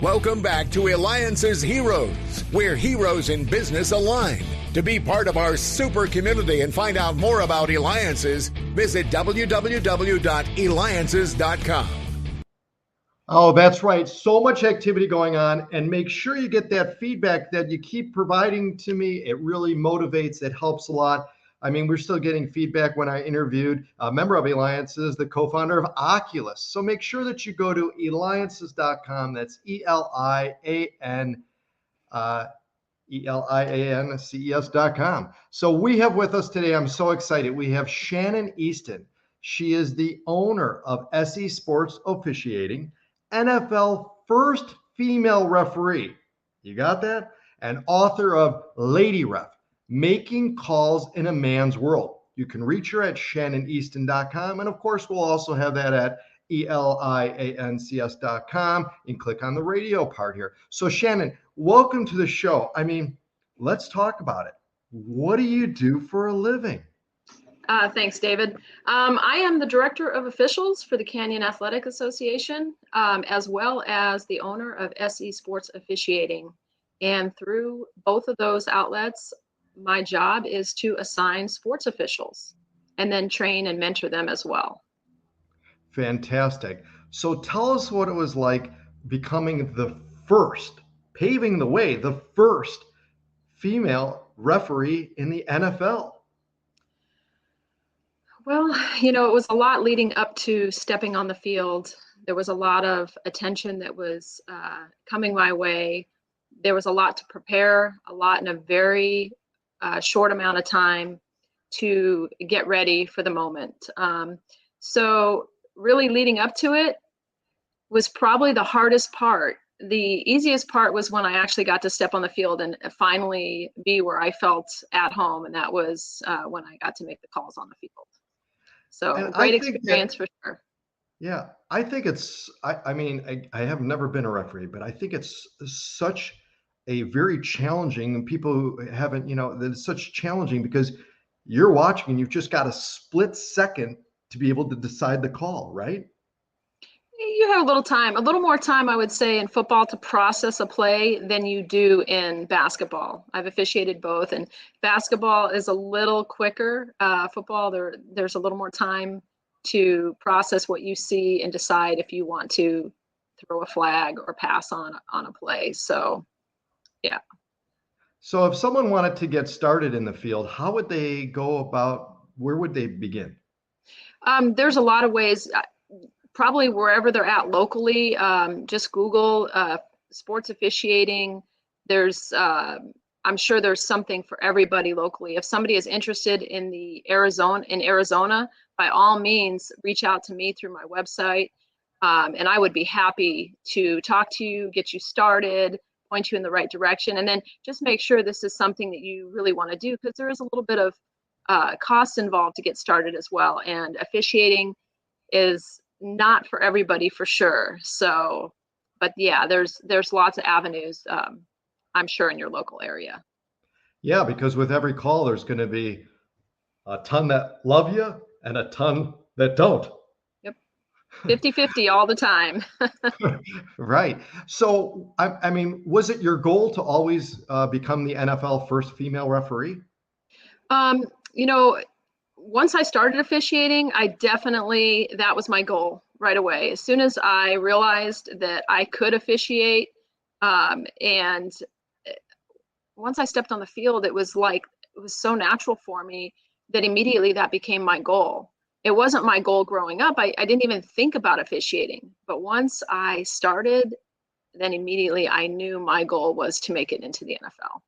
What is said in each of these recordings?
Welcome back to Eliances Heroes, where heroes in business align. To be part of our super community and find out more about Eliances, visit www.eliances.com. Oh, that's right. So much activity going on, and make sure you get that feedback that you keep providing to me. It really motivates. It helps a lot. I mean, we're still getting feedback when I interviewed a member of Eliances, the co-founder of Oculus. So make sure that you go to eliances.com. That's ELIANCES.com. So we have with us today, I'm so excited, we have Shannon Eastin. She is the owner of SE Sports Officiating, NFL first female referee. You got that? And author of Lady Ref, Making Calls in a Man's World. You can reach her at ShannonEastin.com. And of course, we'll also have that at ELIANCES.com, and click on the radio part here. So Shannon, welcome to the show. I mean, let's talk about it. What do you do for a living? Thanks, David. I am the director of officials for the Canyon Athletic Association, as well as the owner of SE Sports Officiating. And through both of those outlets, my job is to assign sports officials and then train and mentor them as well. Fantastic. So tell us what it was like becoming the first, paving the way, the first female referee in the NFL. Well, you know, it was a lot leading up to stepping on the field. There was a lot of attention that was coming my way. There was a lot to prepare, a lot in a very short amount of time to get ready for the moment. So really leading up to it was probably the hardest part. The easiest part was when I actually got to step on the field and finally be where I felt at home. And that was when I got to make the calls on the field. So great experience for sure. Yeah, I think it's, I mean, I have never been a referee, but I think it's such a very challenging, and people who haven't, that it's such challenging because you're watching and you've just got a split second to be able to decide the call, right? You have a little more time, I would say, in football to process a play than you do in basketball. I've officiated both, and basketball is a little quicker. Football, there's a little more time to process what you see and decide if you want to throw a flag or pass on a play. So, yeah. So if someone wanted to get started in the field, how would they go about, where would they begin? There's a lot of ways. Probably wherever they're at locally, just Google sports officiating. There's, I'm sure there's something for everybody locally. If somebody is interested in Arizona, by all means, reach out to me through my website, and I would be happy to talk to you, get you started, point you in the right direction, and then just make sure this is something that you really want to do, because there is a little bit of cost involved to get started as well, and officiating is not for everybody for sure. So, but yeah, there's lots of avenues, I'm sure, in your local area. Yeah, because with every call, there's going to be a ton that love you and a ton that don't. Yep. 50-50 all the time. Right. So, I mean, was it your goal to always become the NFL first female referee? Once I started officiating, that was my goal right away. As soon as I realized that I could officiate, and once I stepped on the field, it was so natural for me that immediately that became my goal. It wasn't my goal growing up. I didn't even think about officiating, but once I started, then immediately I knew my goal was to make it into the NFL.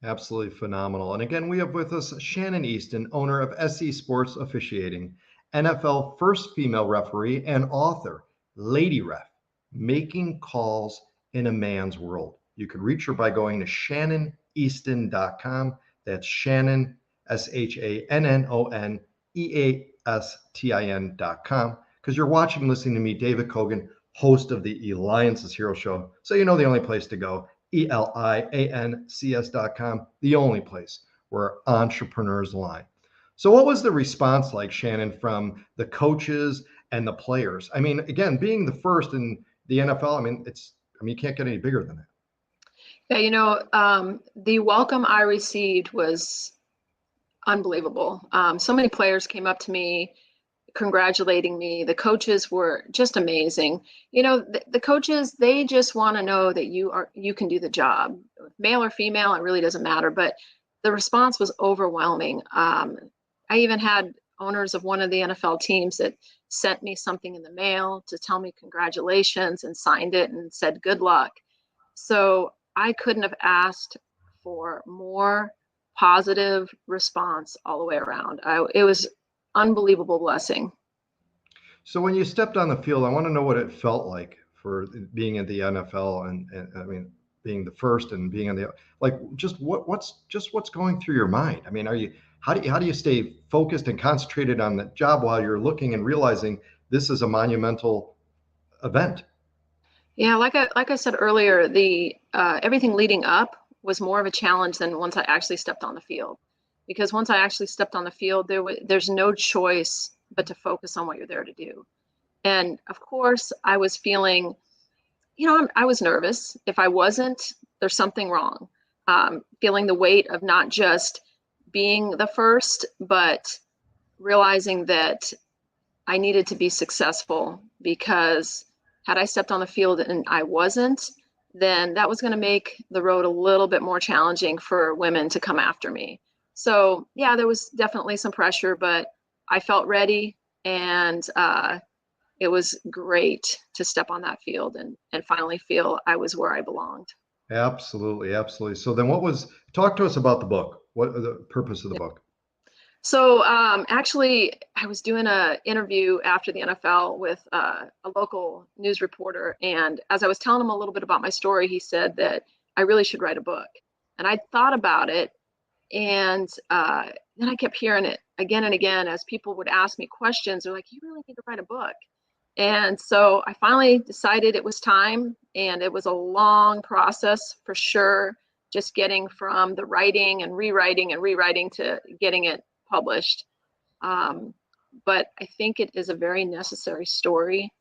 Absolutely phenomenal. And again, we have with us Shannon Eastin, owner of SE Sports Officiating, NFL first female referee, and author, Lady Ref, Making Calls in a Man's World. You can reach her by going to ShannonEastin.com. That's Shannon, ShannonEastin.com. Because you're watching and listening to me, David Cogan, host of the Eliances Heroes Show. So you know the only place to go. ELIANCES.com, the only place where entrepreneurs align. So what was the response like, Shannon, from the coaches and the players? I mean, again, being the first in the NFL, I mean, it's I mean, you can't get any bigger than that. Yeah, the welcome I received was unbelievable. So many players came up to me congratulating me. The coaches were just amazing. The coaches, they just want to know that you can do the job, male or female, it really doesn't matter. But the response was overwhelming. I even had owners of one of the NFL teams that sent me something in the mail to tell me congratulations and signed it and said good luck. So I couldn't have asked for more positive response all the way around. It was unbelievable blessing. So when you stepped on the field, I want to know what it felt like for being at the NFL and I mean, being the first and being on the, like, just what's going through your mind? I mean, how do you stay focused and concentrated on the job while you're looking and realizing this is a monumental event? Yeah, like I said earlier, the everything leading up was more of a challenge than once I actually stepped on the field. Because once I actually stepped on the field, there's no choice but to focus on what you're there to do. And of course, I was feeling, I was nervous. If I wasn't, there's something wrong. Feeling the weight of not just being the first, but realizing that I needed to be successful, because had I stepped on the field and I wasn't, then that was going to make the road a little bit more challenging for women to come after me. So yeah, there was definitely some pressure, but I felt ready, and it was great to step on that field and finally feel I was where I belonged. Absolutely, absolutely. So then talk to us about the book. What the purpose of the book? So actually, I was doing an interview after the NFL with a local news reporter. And as I was telling him a little bit about my story, he said that I really should write a book. And I thought about it. And then I kept hearing it again and again as people would ask me questions. They're like, you really need to write a book. And so I finally decided it was time. And it was a long process for sure, just getting from the writing and rewriting to getting it published. But I think it is a very necessary story.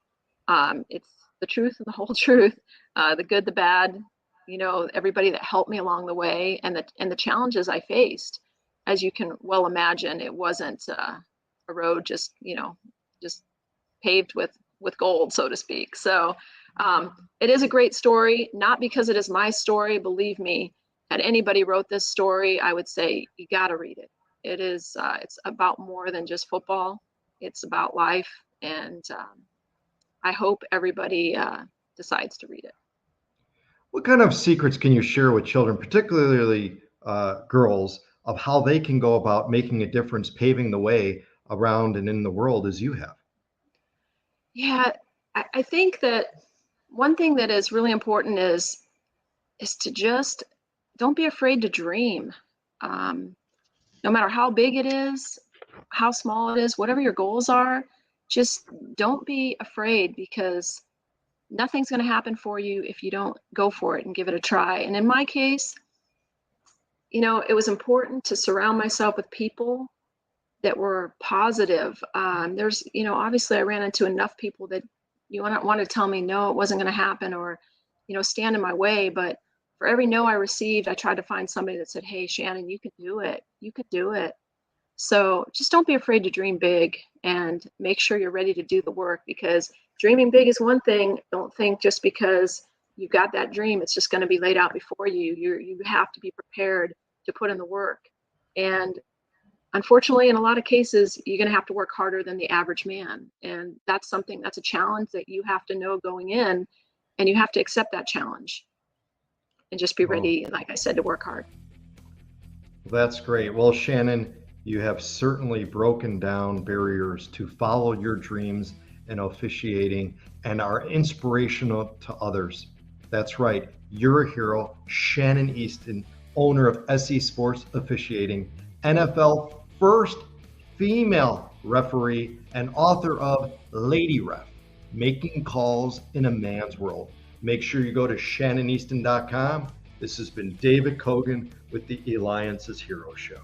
It's the truth and the whole truth, the good, the bad, everybody that helped me along the way, and the challenges I faced. As you can well imagine, it wasn't a road just paved with gold, so to speak. So it is a great story, not because it is my story. Believe me, had anybody wrote this story, I would say you got to read it. It is, it's about more than just football. It's about life. And I hope everybody decides to read it. What kind of secrets can you share with children, particularly girls, of how they can go about making a difference, paving the way around and in the world as you have? Yeah, I think that one thing that is really important is to just don't be afraid to dream. No matter how big it is, how small it is, whatever your goals are, just don't be afraid, because nothing's going to happen for you if you don't go for it and give it a try. And in my case, it was important to surround myself with people that were positive. There's, obviously I ran into enough people that want to tell me, no, it wasn't going to happen, or, stand in my way. But for every no I received, I tried to find somebody that said, hey, Shannon, you can do it. You can do it. So just don't be afraid to dream big, and make sure you're ready to do the work, because dreaming big is one thing. Don't think just because you've got that dream, it's just going to be laid out before you. You have to be prepared to put in the work. And unfortunately, in a lot of cases, you're going to have to work harder than the average man. And that's a challenge that you have to know going in, and you have to accept that challenge and just be ready, like I said, to work hard. That's great. Well, Shannon, you have certainly broken down barriers to follow your dreams in officiating and are inspirational to others. That's right. You're a hero. Shannon Eastin, owner of SE Sports Officiating, NFL first female referee, and author of Lady Ref, Making Calls in a Man's World. Make sure you go to ShannonEastin.com. This has been David Cogan with the Eliances Heroes Show.